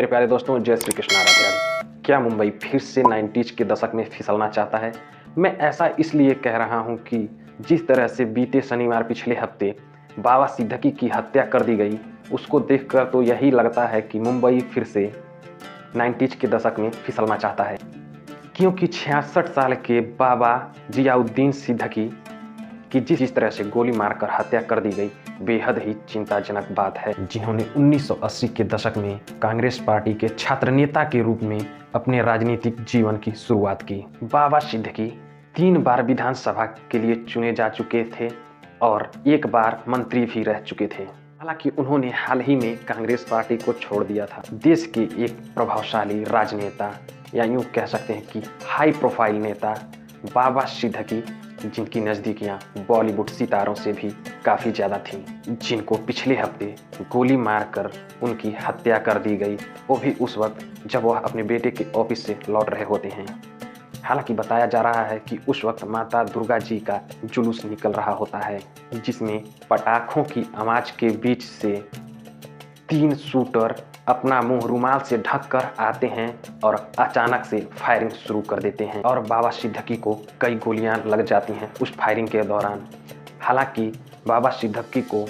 मेरे प्यारे दोस्तों, जय श्री कृष्ण राधे राधे। क्या मुंबई फिर से 90s के दशक में फिसलना चाहता है? मैं ऐसा इसलिए कह रहा हूं कि जिस तरह से बीते शनिवार पिछले हफ्ते बाबा सिद्दीकी की हत्या कर दी गई, उसको देखकर तो यही लगता है कि मुंबई फिर से 90s के दशक में फिसलना चाहता है। क्योंकि 66 साल के बाबा जियाउद्दीन सिद्दीकी कि जिस तरह से गोली मारकर हत्या कर दी गई, बेहद ही चिंताजनक बात है। जिन्होंने 1980 के दशक में कांग्रेस पार्टी के छात्र नेता के रूप में अपने राजनीतिक जीवन की शुरुआत की। बाबा सिद्दीकी 3 बार विधानसभा के लिए चुने जा चुके थे और 1 बार मंत्री भी रह चुके थे। हालांकि उन्होंने हाल ही में कांग्रेस पार्टी को छोड़ दिया था। देश के एक प्रभावशाली राजनेता या यूँ कह सकते हैं कि हाई प्रोफाइल नेता बाबा सिद्दीकी, जिनकी नज़दीकियां बॉलीवुड सितारों से भी काफ़ी ज़्यादा थीं, जिनको पिछले हफ्ते गोली मारकर उनकी हत्या कर दी गई, वो भी उस वक्त जब वह अपने बेटे के ऑफिस से लौट रहे होते हैं। हालांकि बताया जा रहा है कि उस वक्त माता दुर्गा जी का जुलूस निकल रहा होता है, जिसमें पटाखों की आवाज़ के बीच से 3 शूटर अपना मुंह रुमाल से ढककर आते हैं और अचानक से फायरिंग शुरू कर देते हैं और बाबा सिद्दीकी को कई गोलियां लग जाती हैं उस फायरिंग के दौरान। हालांकि बाबा सिद्दीकी को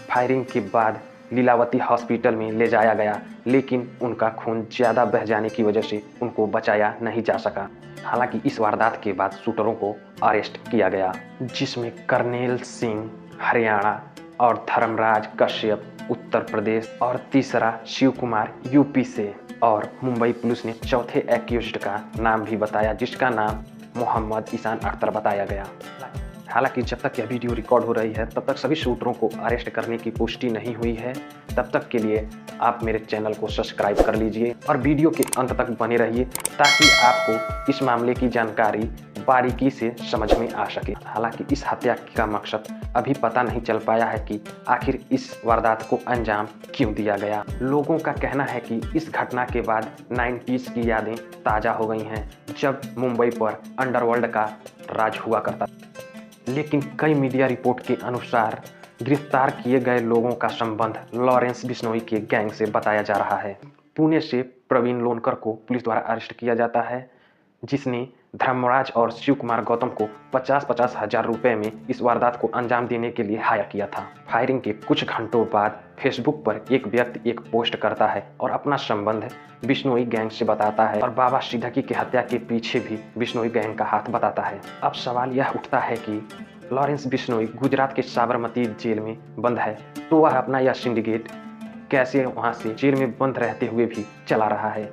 फायरिंग के बाद लीलावती हॉस्पिटल में ले जाया गया, लेकिन उनका खून ज़्यादा बह जाने की वजह से उनको बचाया नहीं जा सका। हालांकि इस वारदात के बाद शूटरों को अरेस्ट किया गया, जिसमें कर्नेल सिंह हरियाणा और धर्मराज कश्यप उत्तर प्रदेश और तीसरा शिव कुमार यूपी से, और मुंबई पुलिस ने चौथे एक्यूज्ड का नाम भी बताया, जिसका नाम मोहम्मद ईशान अख्तर बताया गया। हालांकि जब तक यह वीडियो रिकॉर्ड हो रही है तब तक सभी शूटरों को अरेस्ट करने की पुष्टि नहीं हुई है। तब तक के लिए आप मेरे चैनल को सब्सक्राइब कर लीजिए और वीडियो के अंत तक बने रहिए, ताकि आपको इस मामले की जानकारी बारीकी से समझ में आ सके। हालांकि इस हत्या का मकसद अभी पता नहीं चल पाया है कि आखिर इस वारदात को अंजाम क्यों दिया गया। लोगों का कहना है कि इस घटना के बाद 90s की यादें ताज़ा हो गई हैं, जब मुंबई पर अंडरवर्ल्ड का राज हुआ करता। लेकिन कई मीडिया रिपोर्ट के अनुसार गिरफ्तार किए गए लोगों का संबंध लॉरेंस बिश्नोई के गैंग से बताया जा रहा है। पुणे से प्रवीण लोनकर को पुलिस द्वारा अरेस्ट किया जाता है, जिसने धर्मराज और शिव कुमार गौतम को 50-50 हज़ार रुपये में इस वारदात को अंजाम देने के लिए हायर किया था। फायरिंग के कुछ घंटों बाद फेसबुक पर एक व्यक्ति एक पोस्ट करता है और अपना संबंध बिश्नोई गैंग से बताता है और बाबा सिद्दीकी की हत्या के पीछे भी बिश्नोई गैंग का हाथ बताता है। अब सवाल यह उठता है कि लॉरेंस बिश्नोई गुजरात के साबरमती जेल में बंद है, तो वह अपना यह सिंडिकेट कैसे वहाँ से जेल में बंद रहते हुए भी चला रहा है?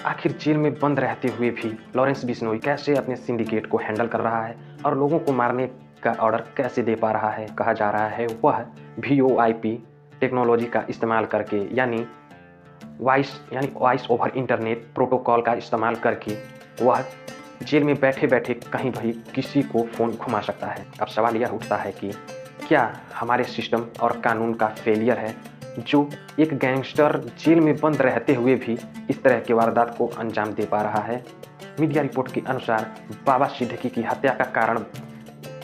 आखिर जेल में बंद रहते हुए भी लॉरेंस बिश्नोई कैसे अपने सिंडिकेट को हैंडल कर रहा है और लोगों को मारने का ऑर्डर कैसे दे पा रहा है? कहा जा रहा है वह VoIP टेक्नोलॉजी का इस्तेमाल करके, यानी वॉइस ओवर इंटरनेट प्रोटोकॉल का इस्तेमाल करके वह जेल में बैठे बैठे कहीं भी किसी को फ़ोन घुमा सकता है। अब सवाल यह उठता है कि क्या हमारे सिस्टम और कानून का फेलियर है, जो एक गैंगस्टर जेल में बंद रहते हुए भी इस तरह के वारदात को अंजाम दे पा रहा है? मीडिया रिपोर्ट के अनुसार बाबा सिद्दीकी की हत्या का कारण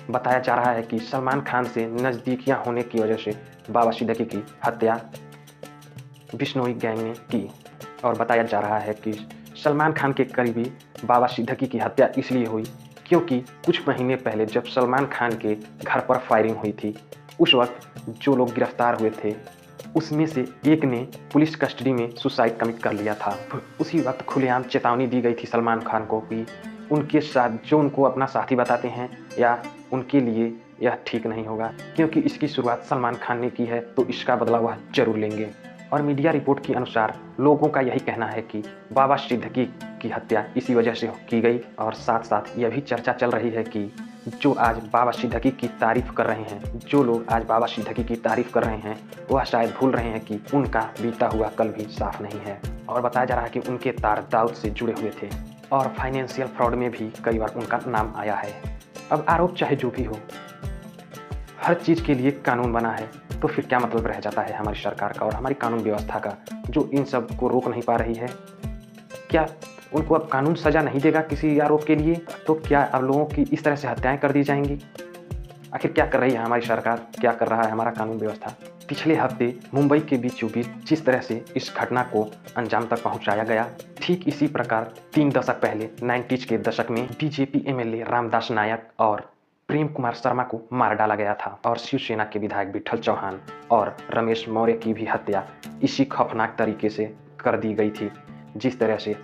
बताया जा रहा है कि सलमान खान से नज़दीकियां होने की वजह से बाबा सिद्दीकी की हत्या बिश्नोई गैंग ने की, और बताया जा रहा है कि सलमान खान के करीबी बाबा सिद्दीकी की हत्या इसलिए हुई क्योंकि कुछ महीने पहले जब सलमान खान के घर पर फायरिंग हुई थी, उस वक्त जो लोग गिरफ्तार हुए थे उसमें से एक ने पुलिस कस्टडी में सुसाइड कमिट कर लिया था। उसी वक्त खुलेआम चेतावनी दी गई थी सलमान खान को कि उनके साथ जो उनको अपना साथी बताते हैं या उनके लिए यह ठीक नहीं होगा, क्योंकि इसकी शुरुआत सलमान खान ने की है तो इसका बदला वह जरूर लेंगे। और मीडिया रिपोर्ट के अनुसार लोगों का यही कहना है कि बाबा सिद्दीकी की हत्या इसी वजह से की गई, और साथ साथ यह भी चर्चा चल रही है कि जो आज बाबा सिद्दीकी की तारीफ कर रहे हैं, जो लोग आज बाबा सिद्दीकी की तारीफ कर रहे हैं, वह शायद भूल रहे हैं कि उनका बीता हुआ कल भी साफ नहीं है। और बताया जा रहा है कि उनके तार दाऊद से जुड़े हुए थे और फाइनेंशियल फ्रॉड में भी कई बार उनका नाम आया है। अब आरोप चाहे जो भी हो, हर चीज़ के लिए कानून बना है, तो फिर क्या मतलब रह जाता है हमारी सरकार का और हमारी कानून व्यवस्था का, जो इन सब को रोक नहीं पा रही है? क्या उनको अब कानून सज़ा नहीं देगा किसी आरोप के लिए? तो क्या अब लोगों की इस तरह से हत्याएं कर दी जाएंगी? आखिर क्या कर रही है हमारी सरकार, क्या कर रहा है हमारा कानून व्यवस्था। पिछले हफ्ते मुंबई के बीचों बीच जिस तरह से इस घटना को अंजाम तक पहुंचाया गया, ठीक इसी प्रकार 3 दशक पहले 90s के दशक में बीजेपी एमएलए रामदास नायक और प्रेम कुमार शर्मा को मार डाला गया था और शिवसेना के विधायक विठल चौहान और रमेश मौर्य की भी हत्या इसी खौफनाक तरीके से कर दी गई थी, जिस तरह से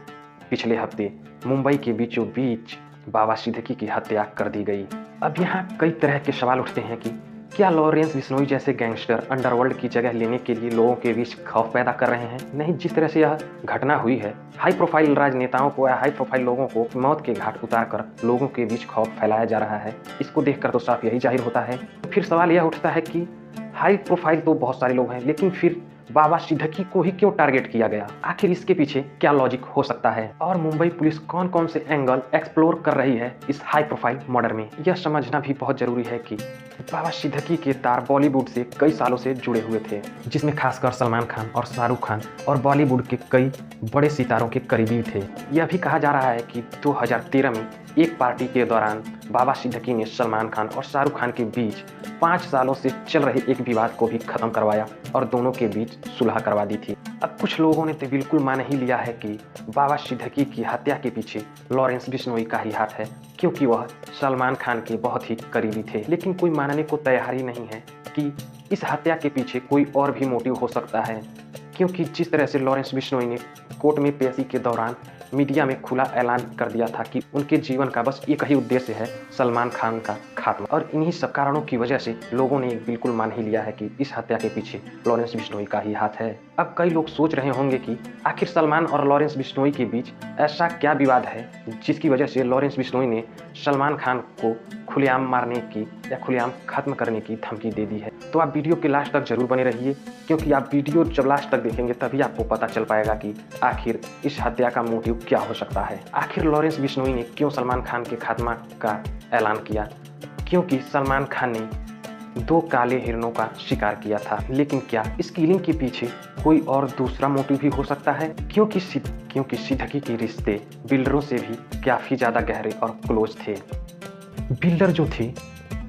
पिछले हफ्ते मुंबई के बीचों बीच बाबा सिद्दीकी की हत्या कर दी गई। अब यहाँ कई तरह के सवाल उठते हैं कि क्या लॉरेंस बिश्नोई जैसे गैंगस्टर अंडरवर्ल्ड की जगह लेने के लिए लोगों के बीच खौफ पैदा कर रहे हैं? नहीं, जिस तरह से यह घटना हुई है, हाई प्रोफाइल राजनेताओं को या हाई प्रोफाइल लोगों को मौत के घाट उतारकर लोगों के बीच खौफ फैलाया जा रहा है। इसको देखकर तो साफ यही जाहिर होता है। फिर सवाल यह उठता है कि हाई प्रोफाइल तो बहुत सारे लोग हैं, लेकिन फिर बाबा सिद्दीकी को ही क्यों टारगेट किया गया? आखिर इसके पीछे क्या लॉजिक हो सकता है और मुंबई पुलिस कौन कौन से एंगल एक्सप्लोर कर रही है इस हाई प्रोफाइल मर्डर में? यह समझना भी बहुत जरूरी है कि बाबा सिद्दीकी के तार बॉलीवुड से कई सालों से जुड़े हुए थे, जिसमें खासकर सलमान खान और शाहरुख खान और बॉलीवुड के कई बड़े सितारों के करीबी थे। यह भी कहा जा रहा है कि 2013 में एक पार्टी के दौरान बाबा सिद्दीकी ने सलमान खान और शाहरुख खान के बीच 5 सालों से चल रहे एक विवाद को भी खत्म करवाया और दोनों के बीच सुलह करवा दी थी। अब कुछ लोगों ने तो बिल्कुल मान ही लिया है कि बाबा सिद्दीकी की हत्या के पीछे लॉरेंस बिश्नोई का ही हाथ है, क्योंकि वह सलमान खान के बहुत ही करीबी थे। लेकिन कोई मानने को तैयार ही नहीं है कि इस हत्या के पीछे कोई और भी मोटिव हो सकता है, क्योंकि जिस तरह से लॉरेंस बिश्नोई ने कोर्ट में पेशी के दौरान मीडिया में खुला ऐलान कर दिया था कि उनके जीवन का बस एक ही उद्देश्य है, सलमान खान का खात्मा। और इन्हीं सब कारणों की वजह से लोगों ने बिल्कुल मान ही लिया है कि इस हत्या के पीछे लॉरेंस बिश्नोई का ही हाथ है। अब कई लोग सोच रहे होंगे कि आखिर सलमान और लॉरेंस बिश्नोई के बीच ऐसा क्या विवाद है जिसकी वजह से लॉरेंस बिश्नोई ने सलमान खान को खुलेआम मारने की या खुलेआम खत्म करने की धमकी दे दी है। तो आप वीडियो के लास्ट तक जरूर बने रहिए, क्योंकि आप वीडियो जब लास्ट तक देखेंगे तभी आपको पता चल पाएगा कि आखिर इस हत्या का मोटिव क्या हो सकता है। आखिर लॉरेंस बिश्नोई ने क्यों सलमान खान के खात्मा का ऐलान किया? क्योंकि सलमान खान ने 2 काले हिरणों का शिकार किया था। लेकिन क्या इस किलिंग के पीछे कोई और दूसरा मोटिव भी हो सकता है? क्योंकि सिद्दीकी के रिश्ते बिल्डरों से भी काफ़ी ज़्यादा गहरे और क्लोज थे। बिल्डर जो थे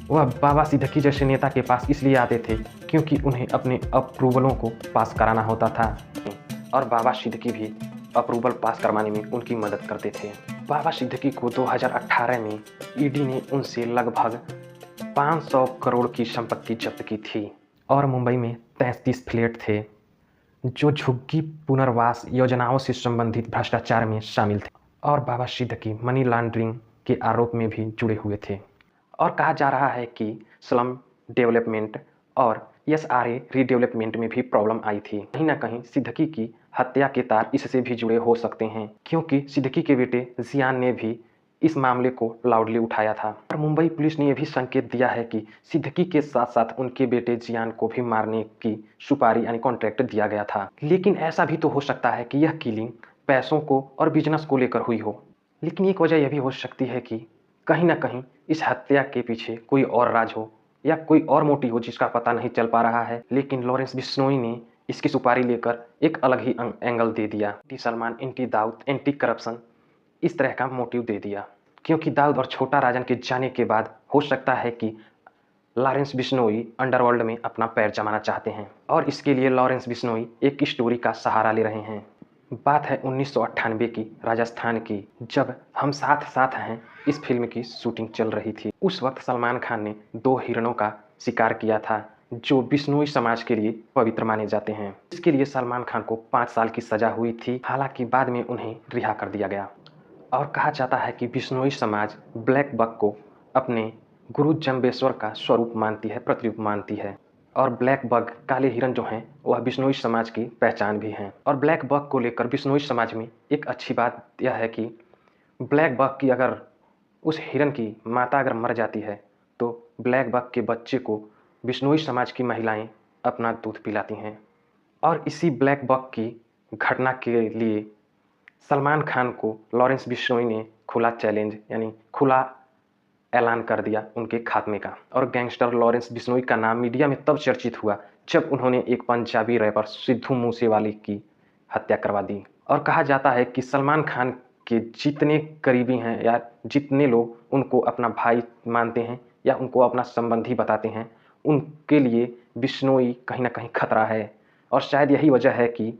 वह बाबा सिद्दीकी जैसे नेता के पास इसलिए आते थे क्योंकि उन्हें अपने अप्रूवलों को पास कराना होता था और बाबा सिद्दीकी भी अप्रूवल पास करवाने में उनकी मदद करते थे। बाबा सिद्दीकी को 2018 में ईडी ने उनसे लगभग 500 करोड़ की संपत्ति जब्त की थी और मुंबई में 33 फ्लैट थे जो झुग्गी पुनर्वास योजनाओं से संबंधित भ्रष्टाचार में शामिल थे और बाबा सिद्दीकी मनी लॉन्ड्रिंग के आरोप में भी जुड़े हुए थे। और कहा जा रहा है कि स्लम डेवलपमेंट और एसआरए रीडेवलपमेंट में भी प्रॉब्लम आई थी। कहीं ना कहीं सिद्दीकी की हत्या के तार इससे भी जुड़े हो सकते हैं, क्योंकि सिद्दीकी के बेटे जियान ने भी इस मामले को लाउडली उठाया था और मुंबई पुलिस ने यह भी संकेत दिया है कि सिद्दीकी के साथ साथ उनके बेटे जियान को भी मारने की सुपारी यानी कॉन्ट्रैक्ट दिया गया था। लेकिन ऐसा भी तो हो सकता है कि यह किलिंग पैसों को और बिजनेस को लेकर हुई हो। लेकिन एक वजह यह भी हो सकती है कि कहीं ना कहीं इस हत्या के पीछे कोई और राज हो या कोई और मोटिव हो जिसका पता नहीं चल पा रहा है। लेकिन लॉरेंस बिश्नोई ने इसकी सुपारी लेकर एक अलग ही एंगल दे दिया, anti Salman, anti Dawood, anti corruption, इस तरह का मोटिव दे दिया। क्योंकि दाऊद और छोटा राजन के जाने के बाद हो सकता है कि लॉरेंस बिश्नोई अंडरवर्ल्ड में अपना पैर जमाना चाहते हैं और इसके लिए लॉरेंस बिश्नोई एक स्टोरी का सहारा ले रहे हैं। बात है 1998 की, राजस्थान की, जब हम साथ साथ हैं इस फिल्म की शूटिंग चल रही थी। उस वक्त सलमान खान ने 2 हिरणों का शिकार किया था जो बिश्नोई समाज के लिए पवित्र माने जाते हैं। इसके लिए सलमान खान को 5 साल की सजा हुई थी। हालांकि बाद में उन्हें रिहा कर दिया गया और कहा जाता है कि बिश्नोई समाज ब्लैक बक को अपने गुरु जम्बेश्वर का स्वरूप मानती है, प्रतिरूप मानती है और ब्लैक बग, काले हिरन जो हैं वह बिश्नोई समाज की पहचान भी हैं। और ब्लैक बग को लेकर बिश्नोई समाज में एक अच्छी बात यह है कि ब्लैक बग की अगर उस हिरन की माता अगर मर जाती है तो ब्लैक बग के बच्चे को बिश्नोई समाज की महिलाएं अपना दूध पिलाती हैं। और इसी ब्लैक बग की घटना के लिए सलमान खान को लॉरेंस बिश्नोई ने खुला चैलेंज यानी खुला ऐलान कर दिया उनके खात्मे का। और गैंगस्टर लॉरेंस बिश्नोई का नाम मीडिया में तब चर्चित हुआ जब उन्होंने एक पंजाबी रैपर सिद्धू मूसेवाले की हत्या करवा दी। और कहा जाता है कि सलमान खान के जितने करीबी हैं या जितने लोग उनको अपना भाई मानते हैं, या उनको अपना संबंधी बताते हैं, उनके लिए बिश्नोई कहीं न कहीं खतरा है। और शायद यही वजह है कि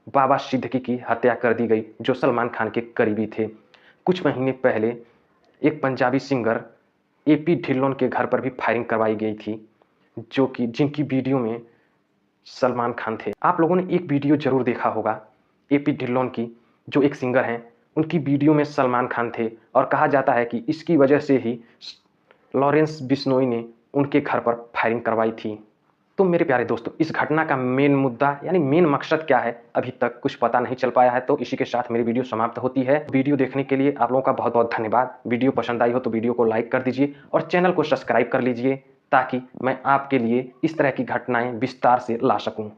बाबा सिद्दीकी की हत्या कर दी गई, जो सलमान खान के करीबी थे। कुछ महीने पहले एक पंजाबी सिंगर एपी ढिल्लों के घर पर भी फायरिंग करवाई गई थी, जो कि जिनकी वीडियो में सलमान खान थे। आप लोगों ने एक वीडियो ज़रूर देखा होगा एपी ढिल्लों की, जो एक सिंगर हैं, उनकी वीडियो में सलमान खान थे और कहा जाता है कि इसकी वजह से ही लॉरेंस बिश्नोई ने उनके घर पर फायरिंग करवाई थी। तो मेरे प्यारे दोस्तों, इस घटना का मेन मुद्दा यानी मेन मकसद क्या है, अभी तक कुछ पता नहीं चल पाया है। तो इसी के साथ मेरी वीडियो समाप्त होती है। वीडियो देखने के लिए आप लोगों का बहुत बहुत धन्यवाद। वीडियो पसंद आई हो तो वीडियो को लाइक कर दीजिए और चैनल को सब्सक्राइब कर लीजिए, ताकि मैं आपके लिए इस तरह की घटनाएं विस्तार से ला सकूं।